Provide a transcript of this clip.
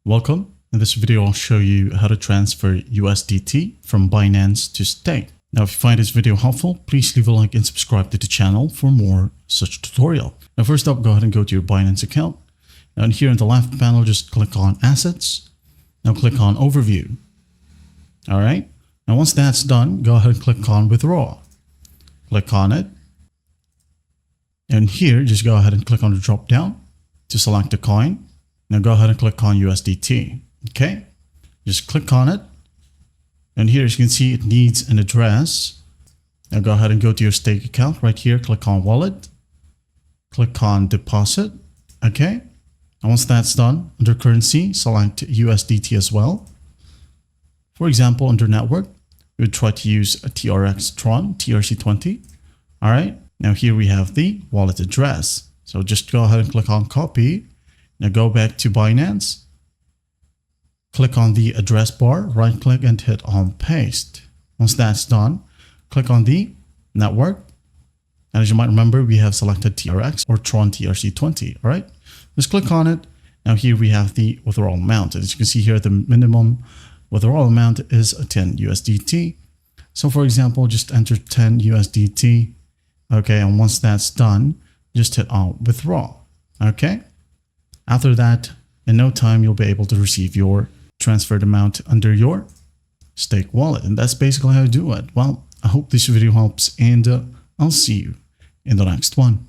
Welcome. In this video, I'll show you how to transfer USDT from Binance to Stake. Now, if you find this video helpful, please leave a like and subscribe to the channel for more such tutorial. Now, first up, go ahead and go to your Binance account. Now, in here in the left panel, just click on Assets. Now, click on Overview. All right. Now, once that's done, go ahead and click on Withdraw. Click on it. And here, just go ahead and click on the drop down to select a coin. Now go ahead and click on USDT. Okay, just click on it. And here, as you can see, it needs an address. Now go ahead and go to your stake account right here. Click on Wallet. Click on Deposit. Okay. And once that's done, under Currency, select USDT as well. For example, under Network, we would try to use a TRX Tron, TRC20. All right. Now here we have the wallet address. So just go ahead and click on Copy. Now go back to Binance. Click on the address bar, right click and hit on Paste. Once that's done, click on the network. And as you might remember, we have selected TRX or Tron TRC20. All right, just click on it. Now here we have the withdrawal amount. As you can see here, the minimum withdrawal amount is 10 USDT. So for example, just enter 10 USDT. Okay, and once that's done, just hit on Withdraw. Okay. After that, in no time, you'll be able to receive your transferred amount under your stake wallet. And that's basically how you do it. Well, I hope this video helps, and I'll see you in the next one.